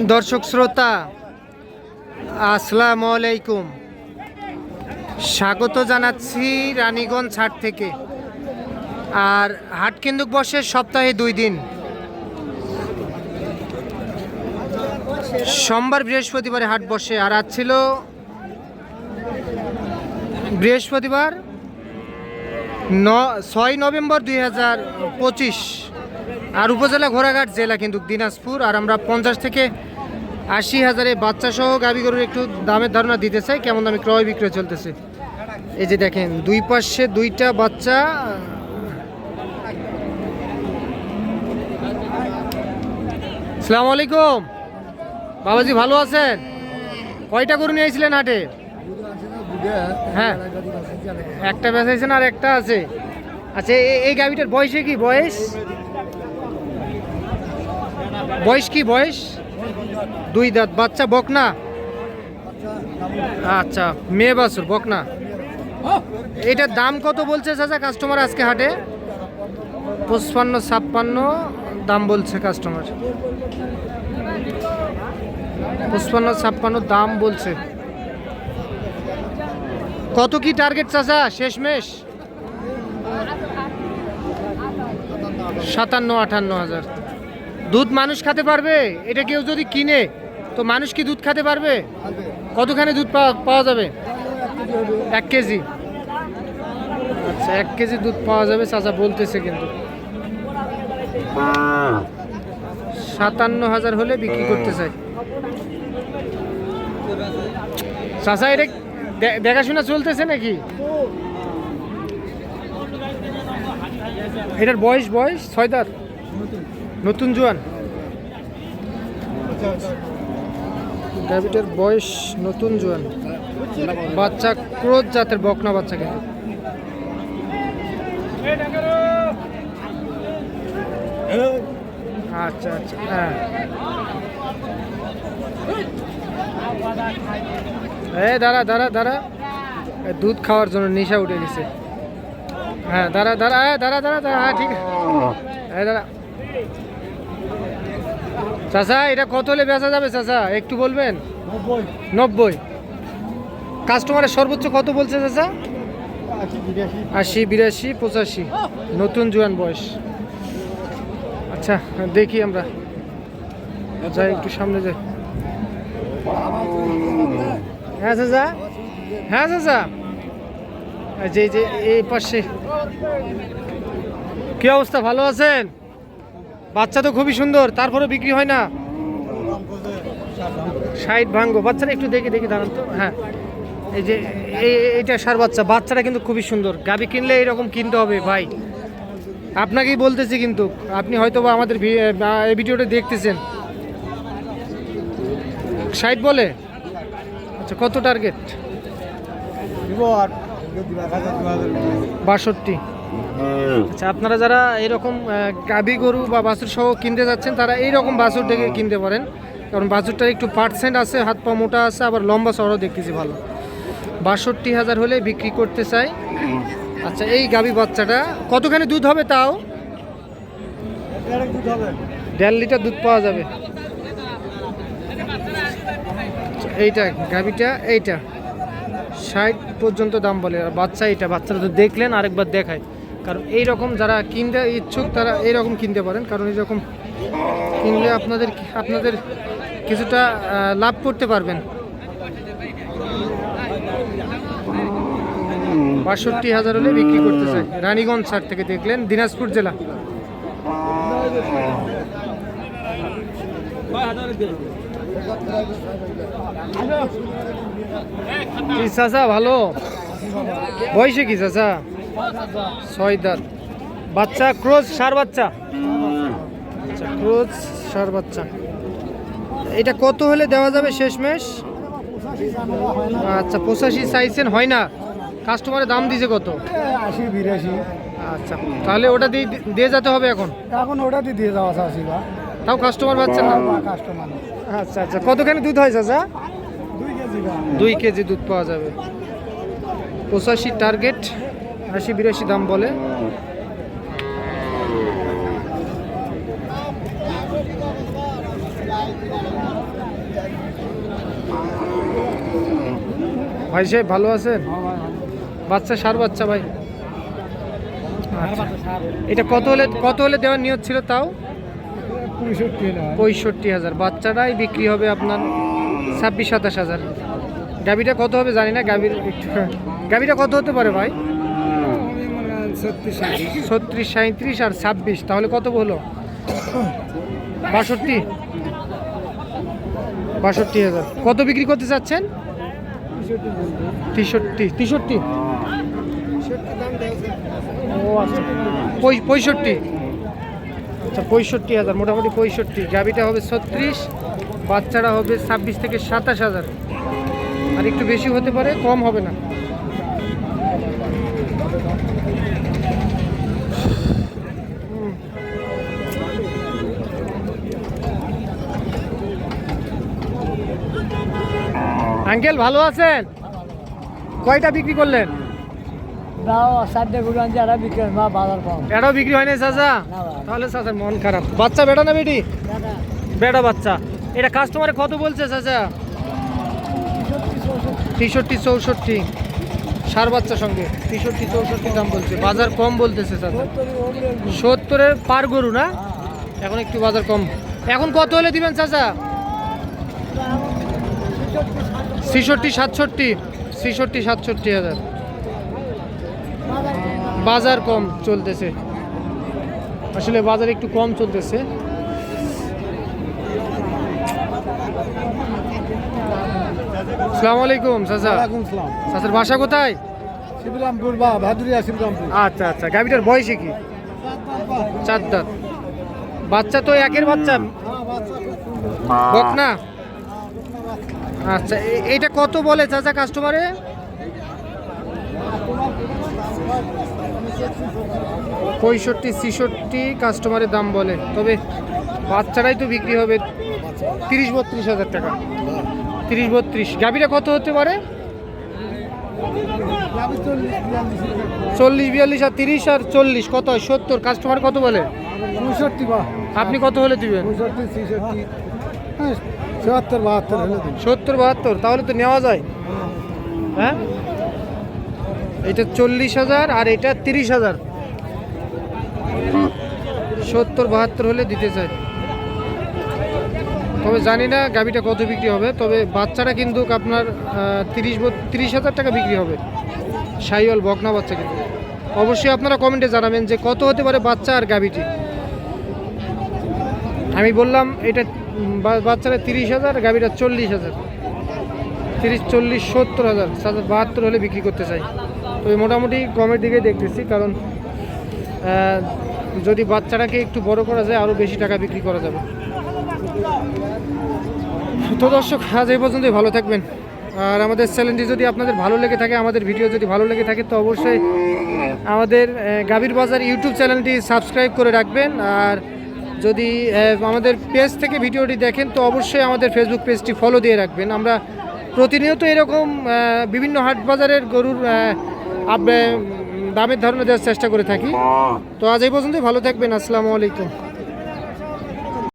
দর্শক শ্রোতা আসসালামু আলাইকুম, স্বাগত জানাচ্ছি রানীগঞ্জ হাট থেকে। আর হাট কিন্তু বসে সপ্তাহে 2 দিন, সোমবার বৃহস্পতিবারে হাট বসে। আর আজ ছিল বৃহস্পতিবার 6 নভেম্বর 2025। আর উপজেলা ঘোড়াঘাট, জেলা কিন্তু দিনাজপুর। আর আমরা 50 থেকে 80 হাজারে বাচ্চা সহ গাভী গরুর একটু দামের ধারণা দিতে চাই, কেমন দামে ক্রয় বিক্রয় চলতেছে। এই যে দেখেন, দুই পাশে 2টা বাচ্চা। আসসালামু আলাইকুম বাবাজি, ভালো আছেন? কয়টা গরু নিয়ে এসেছিলেন হাটে? হ্যাঁ, একটা বেচাইছেন আর একটা আছে। আচ্ছা, এই গাভীটার বয়সে কি বয়স কি বয়স? 2 দাঁত বাচ্চা, বকনা? আচ্ছা, মেয়ে বাছুর, বকনা। এটার দাম কত বলছে চাচা কাস্টমার আজকে হাটে? 55-56 দাম বলছে কাস্টমার। 55-56 দাম বলছে। কত কি টার্গেট চাচা শেষমেশ? 57-58 হাজার। দুধ মানুষ খেতে পারবে? এটা কেউ যদি কিনে তো মানুষ কি দুধ খেতে পারবে? কতখানি দুধ পাওয়া যাবে? 1 কেজি। আচ্ছা, 1 কেজি দুধ পাওয়া যাবে চাচা বলতেছে। কিন্তু 57 হাজার হলে বিক্রি করতে চাই চাচা। এটা দেখাশোনা চলতেছে নাকি? এটার বয়স 6 দাঁত, নতুন জোয়ান। গাভীটার বয়স নতুন জোয়ান, বাচ্চা ক্রোধ জাতের বকনা বাচ্চা। কিন্তু আচ্ছা আচ্ছা, হ্যাঁ। দাঁড়া দাঁড়া দাঁড়া, দুধ খাওয়ার জন্য নেশা উঠে গেছে। হ্যাঁ, দাঁড়া দাঁড়া, দাঁড়া দাঁড়া দাঁড়া, হ্যাঁ ঠিক আছে। হ্যাঁ দাঁড়া। চাচা, এটা কত হলে বেচা যাবে চাচা একটু বলবেন? 90। কাস্টমারের সর্বোচ্চ কত বলছে চাচা? 80, 82, 85, নতুন জোয়ান বয়স। আচ্ছা, দেখি আমরা যাই, একটু সামনে যাই। হ্যাঁ চাচা, হ্যাঁ চাচা, যে এই পাশে কি অবস্থা? ভালো আছেন? বাচ্চা তো খুবই সুন্দর, তারপরে বিক্রি হয় না? 60 ভাঙ্গো বাচ্চাটা, একটু দেখি দাঁড়ান তো। হ্যাঁ, এই যে এইটা সার বাচ্চা, বাচ্চাটা কিন্তু খুবই সুন্দর। গাভী কিনলে এইরকম কিনতে হবে ভাই, আপনাকেই বলতেছি। কিন্তু আপনি হয়তো বা আমাদের এই ভিডিওটা দেখতেছেন। 60 বলে? আচ্ছা, কত টার্গেট? 62। আচ্ছা, আপনারা যারা এরকম গাভী গরু বা বাছুর সহ কিনতে যাচ্ছেন, তারা এইরকম বাছুর দেখে কিনতে পারেন, কারণ বাছুরটার একটু পার্সেন্ট আছে, হাত পা মোটা আছে, আবার লম্বা চড়াও দেখতেছি ভালো। 62 হাজার হলে বিক্রি করতে চাই। আচ্ছা, এই গাভী বাচ্চাটা কতখানি দুধ হবে? তাও 1.5 লিটার দুধ পাওয়া যাবে। এইটা গাভীটা, এইটা 60 পর্যন্ত দাম বলে। আর বাচ্চা, এটা বাচ্চাটা তো দেখলেন, আরেকবার দেখায়। কারণ এইরকম যারা কিনতে ইচ্ছুক তারা এইরকম কিনতে পারেন, কারণ এইরকম কিনলে আপনাদের কিছুটা লাভ করতে পারবেন। 62 হাজার হলে বিক্রি করতে চাই। রানীগঞ্জ হাট থেকে দেখলেন, দিনাজপুর জেলা। কি চাচা ভালো? বয়সে কি চাচা? 6 দাঁত বাচ্চা, ক্রোজ সার বাচ্চা। আচ্ছা, ক্রোজ সার বাচ্চা। এটা কত হলে দেওয়া যাবে শেষমেশ? আচ্ছা, 85 চাইছেন, হয় না? কাস্টমারের দাম দিছে কত? 80, 82। আচ্ছা, তাহলে ওটা দিয়ে যেতে হবে এখন। ওটা দিয়ে যাওয়া আছে, তাও কাস্টমার পাচ্ছেন না? কাস্টমার। আচ্ছা আচ্ছা, কতখানি দুধ হয় চাচা? 2 কেজি। 2 কেজি দুধ পাওয়া যাবে। 85 টার্গেট, 80, 82 দাম বলে। ভাই সাহেব ভালো আছেন? বাচ্চা সার বাচ্চা ভাই। আচ্ছা। এটা কত হলে দেওয়ার নিয়ত ছিল তাও? 65,000। বাচ্চাটাই বিক্রি হবে আপনার 26-27,000। গাবিটা কত হবে জানি না, গাবিটা কত হতে পারে ভাই? 36, 37 আর 26, তাহলে কত হলো? 62,000। কত বিক্রি করতে চাচ্ছেন? 63। ও আচ্ছা, 65। আচ্ছা 65,000, মোটামুটি 65। গাবিটা হবে 36, বাচ্চাটা হবে 26 থেকে 27,000। আর একটু বেশি হতে পারে, কম হবে না। আঙ্কেল ভালো আছেন? কয়টা বিক্রি করলেন? দাও 4টা গরু আনছি, আর বিক্রি মা বাজার কম। এটাও বিক্রি হয়নি চাচা? তাহলে চাচার মন খারাপ। বাচ্চা বেটা না বেটি? বেটা বাচ্চা। এটা কাস্টমারে কত বলছে চাচা? 63-64। সার বাচ্চা সঙ্গে 63-64 দাম বলছে। বাজার কম বলতেছে চাচা। 70-এর পার গরু না? এখন একটু বাজার কম। এখন কত হলে দিবেন চাচা? 66-67 বাজার কম চলতেছে, আসলে বাজার একটু কম চলতেছে। আসসালামু আলাইকুম চাচা। চাচার বাসা কোথায়? শিবরামপুর বা ভাদুরিয়া শিবরামপুর। আচ্ছা আচ্ছা। গাভিটার বয়সে কি? 4 দাঁত। বাচ্চা তো একের বাচ্চা, বকনা। আচ্ছা এইটা কত বলে চাচা কাস্টমারে? 65-66 কাস্টমারের দাম বলে, তবে বাচ্চাটাই তো বিক্রি হবে 30-32 হাজার টাকা। 30-32। গাভিটা কত হতে পারে? 40-42 আর 30 আর 40 কত হয়? 70। কাস্টমার কত বলে? 65 বা আপনি কত হলে দিবেন? 65-66, হ্যাঁ 72 হলে দিন। 70-72, তাহলে তো নেওয়া যায়। হ্যাঁ, এটা 40,000 আর এটা 30,000। 70-72 হলে দিতে চাই, তবে জানি না গাভিটা কত বিক্রি হবে। তবে বাচ্চাটা কিন্তু আপনার 30,000 টাকা বিক্রি হবে। শাহিওয়াল বকনা বাচ্চা। কিন্তু অবশ্যই আপনারা কমেন্টে জানাবেন যে কত হতে পারে বাচ্চা আর গাভিটি। আমি বললাম এটা বাচ্চাটা 30,000, গাভিটা 40,000। 30-40 70,000, 72 হলে বিক্রি করতে চাই। তো মোটামুটি কমের দিকে দেখতেছি, কারণ যদি বাচ্চাটাকে একটু বড় করা যায় আরও বেশি টাকা বিক্রি করা যাবে। তো দর্শক, আজ এই পর্যন্তই। ভালো থাকবেন। আর আমাদের চ্যানেলটি যদি আপনাদের ভালো লেগে থাকে, আমাদের ভিডিও যদি ভালো লেগে থাকে, তো অবশ্যই আমাদের গাভীর বাজার ইউটিউব চ্যানেলটি সাবস্ক্রাইব করে রাখবেন। আর যদি আমাদের পেজ থেকে ভিডিওটি দেখেন, তো অবশ্যই আমাদের ফেসবুক পেজটি ফলো দিয়ে রাখবেন। আমরা প্রতিনিয়ত এরকম বিভিন্ন হাট বাজারের গরুর দামের ধারণা দেওয়ার চেষ্টা করে থাকি। তো আজ এই পর্যন্তই। ভালো থাকবেন। আসসালামু আলাইকুম।